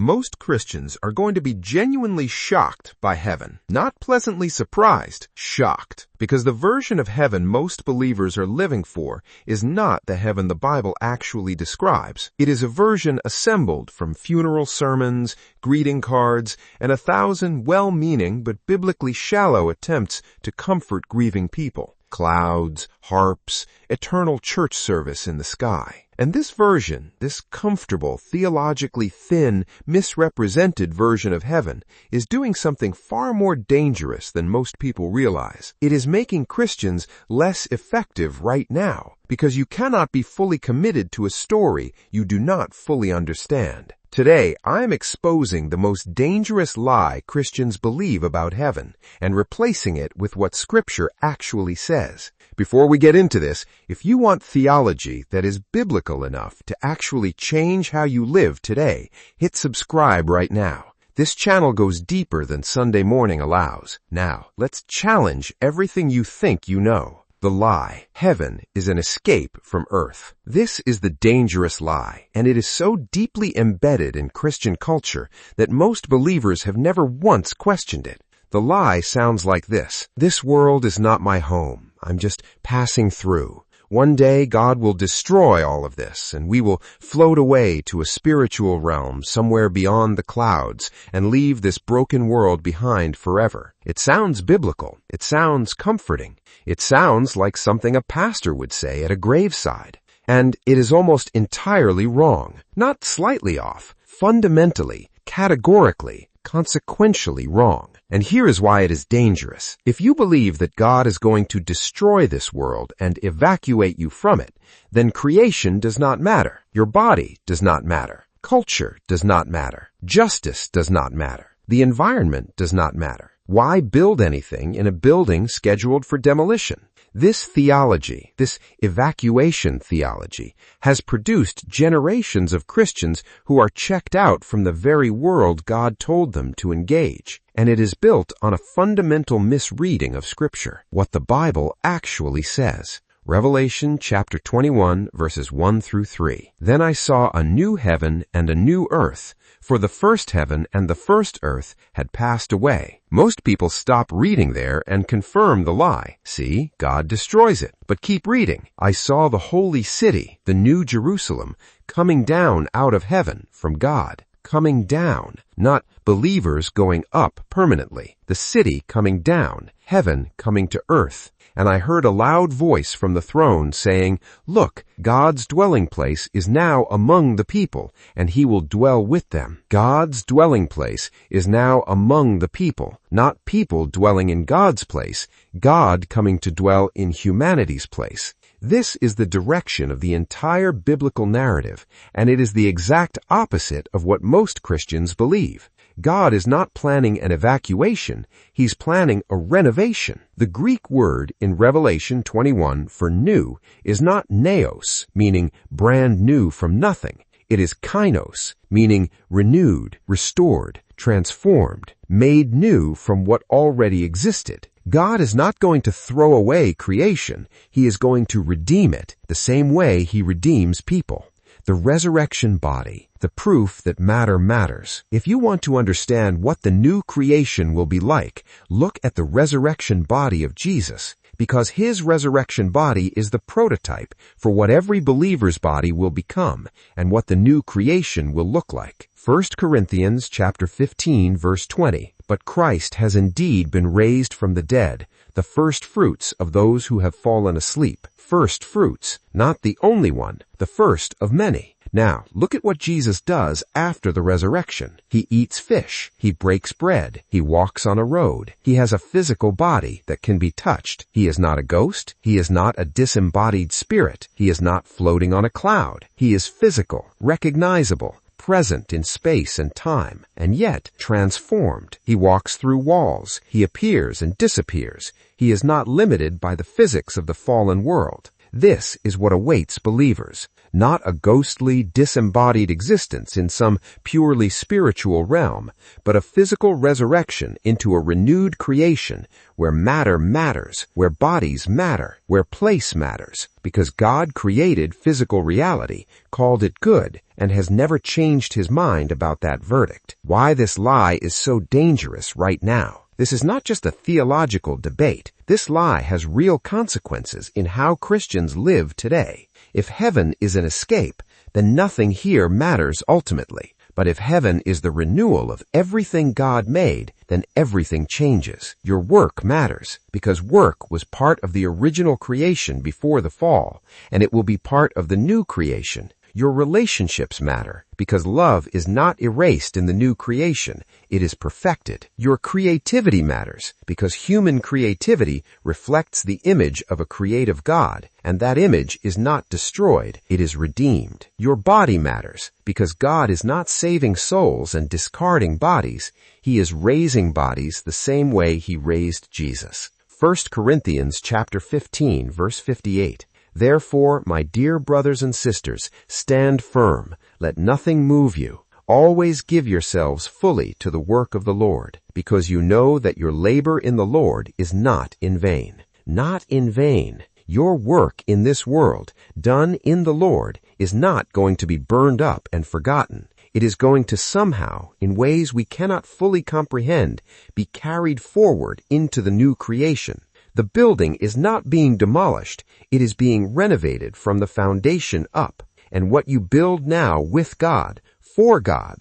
Most Christians are going to be genuinely shocked by heaven. Not pleasantly surprised, shocked. Because the version of heaven most believers are living for is not the heaven the Bible actually describes. It is a version assembled from funeral sermons, greeting cards, and 1,000 well-meaning but biblically shallow attempts to comfort grieving people. Clouds, harps, eternal church service in the sky. And this version, this comfortable, theologically thin, misrepresented version of heaven, is doing something far more dangerous than most people realize. It is making Christians less effective right now, because you cannot be fully committed to a story you do not fully understand. Today, I am exposing the most dangerous lie Christians believe about heaven and replacing it with what Scripture actually says. Before we get into this, if you want theology that is biblical enough to actually change how you live today, hit subscribe right now. This channel goes deeper than Sunday morning allows. Now, let's challenge everything you think you know. The lie, heaven is an escape from earth. This is the dangerous lie, and it is so deeply embedded in Christian culture that most believers have never once questioned it. The lie sounds like this: this world is not my home. I'm just passing through. One day God will destroy all of this, and we will float away to a spiritual realm somewhere beyond the clouds and leave this broken world behind forever. It sounds biblical. It sounds comforting. It sounds like something a pastor would say at a graveside. And it is almost entirely wrong. Not slightly off. Fundamentally, categorically, consequentially wrong. And here is why it is dangerous. If you believe that God is going to destroy this world and evacuate you from it, then creation does not matter. Your body does not matter. Culture does not matter. Justice does not matter. The environment does not matter. Why build anything in a building scheduled for demolition? This theology, this evacuation theology, has produced generations of Christians who are checked out from the very world God told them to engage. And it is built on a fundamental misreading of Scripture, what the Bible actually says. Revelation chapter 21, verses 1 through 3. Then I saw a new heaven and a new earth, for the first heaven and the first earth had passed away. Most people stop reading there and confirm the lie. See, God destroys it. But keep reading. I saw the holy city, the new Jerusalem, coming down out of heaven from God. Coming down, not believers going up permanently. The city coming down, heaven coming to earth. And I heard a loud voice from the throne saying, "Look, God's dwelling place is now among the people, and he will dwell with them." God's dwelling place is now among the people, not people dwelling in God's place, God coming to dwell in humanity's place. This is the direction of the entire biblical narrative, and it is the exact opposite of what most Christians believe. God is not planning an evacuation, he's planning a renovation. The Greek word in Revelation 21 for new is not neos, meaning brand new from nothing. It is kainos, meaning renewed, restored, transformed, made new from what already existed. God is not going to throw away creation, he is going to redeem it, the same way he redeems people. The resurrection body, the proof that matter matters. If you want to understand what the new creation will be like, look at the resurrection body of Jesus, because his resurrection body is the prototype for what every believer's body will become and what the new creation will look like. 1 Corinthians chapter 15, verse 20. But Christ has indeed been raised from the dead, the first fruits of those who have fallen asleep. First fruits, not the only one, the first of many. Now, look at what Jesus does after the resurrection. He eats fish. He breaks bread. He walks on a road. He has a physical body that can be touched. He is not a ghost. He is not a disembodied spirit. He is not floating on a cloud. He is physical, recognizable, present in space and time, and yet transformed. He walks through walls. He appears and disappears. He is not limited by the physics of the fallen world. This is what awaits believers. not a ghostly, disembodied existence in some purely spiritual realm, but a physical resurrection into a renewed creation where matter matters, where bodies matter, where place matters, because God created physical reality, called it good, and has never changed his mind about that verdict. Why this lie is so dangerous right now. This is not just a theological debate. This lie has real consequences in how Christians live today. If heaven is an escape, then nothing here matters ultimately. But if heaven is the renewal of everything God made, then everything changes. Your work matters, because work was part of the original creation before the fall, and it will be part of the new creation. Your relationships matter, because love is not erased in the new creation, it is perfected. Your creativity matters, because human creativity reflects the image of a creative God, and that image is not destroyed, it is redeemed. Your body matters, because God is not saving souls and discarding bodies, he is raising bodies the same way he raised Jesus. 1 Corinthians chapter 15, verse 58. Therefore, my dear brothers and sisters, stand firm. Let nothing move you. Always give yourselves fully to the work of the Lord, because you know that your labor in the Lord is not in vain. Not in vain. Your work in this world, done in the Lord, is not going to be burned up and forgotten. It is going to somehow, in ways we cannot fully comprehend, be carried forward into the new creation. The building is not being demolished, it is being renovated from the foundation up. And what you build now with God,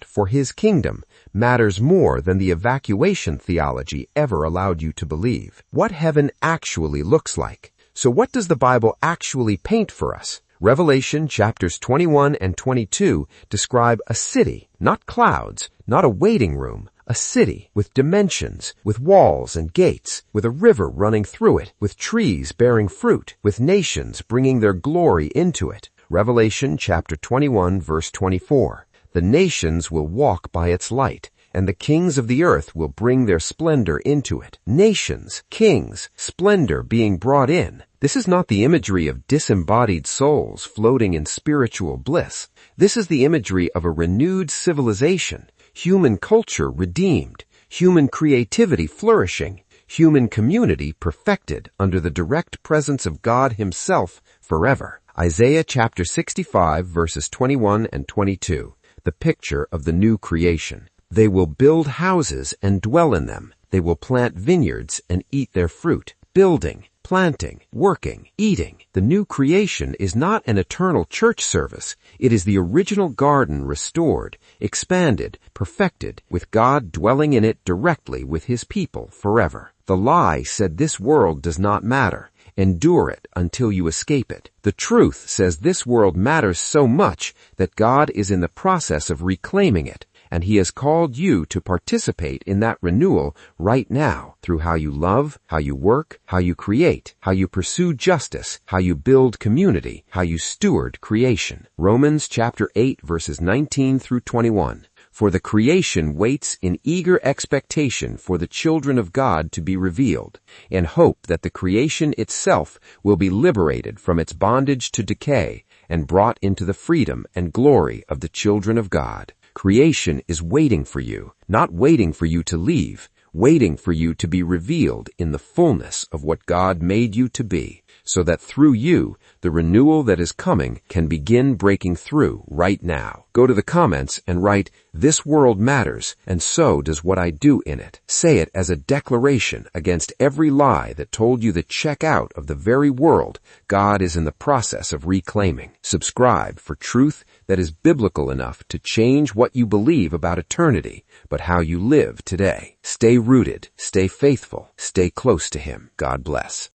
for his kingdom, matters more than the evacuation theology ever allowed you to believe. What heaven actually looks like. So what does the Bible actually paint for us? Revelation chapters 21 and 22 describe a city, not clouds, not a waiting room, a city with dimensions, with walls and gates, with a river running through it, with trees bearing fruit, with nations bringing their glory into it. Revelation chapter 21 verse 24. The nations will walk by its light, and the kings of the earth will bring their splendor into it. Nations, kings, splendor being brought in. This is not the imagery of disembodied souls floating in spiritual bliss. This is the imagery of a renewed civilization, human culture redeemed, human creativity flourishing, human community perfected under the direct presence of God himself forever. Isaiah chapter 65 verses 21 and 22, the picture of the new creation. They will build houses and dwell in them. They will plant vineyards and eat their fruit. Building, planting, working, eating. The new creation is not an eternal church service. It is the original garden restored, expanded, perfected, with God dwelling in it directly with his people forever. The lie said this world does not matter. Endure it until you escape it. The truth says this world matters so much that God is in the process of reclaiming it, and he has called you to participate in that renewal right now through how you love, how you work, how you create, how you pursue justice, how you build community, how you steward creation. Romans chapter 8 verses 19 through 21. For the creation waits in eager expectation for the children of God to be revealed, and hope that the creation itself will be liberated from its bondage to decay and brought into the freedom and glory of the children of God. Creation is waiting for you, not waiting for you to leave, waiting for you to be revealed in the fullness of what God made you to be, so that through you, the renewal that is coming can begin breaking through right now. Go to the comments and write, "This world matters, and so does what I do in it." Say it as a declaration against every lie that told you to check out of the very world God is in the process of reclaiming. Subscribe for truth that is biblical enough to change what you believe about eternity, but how you live today. Stay rooted, stay faithful, stay close to him. God bless.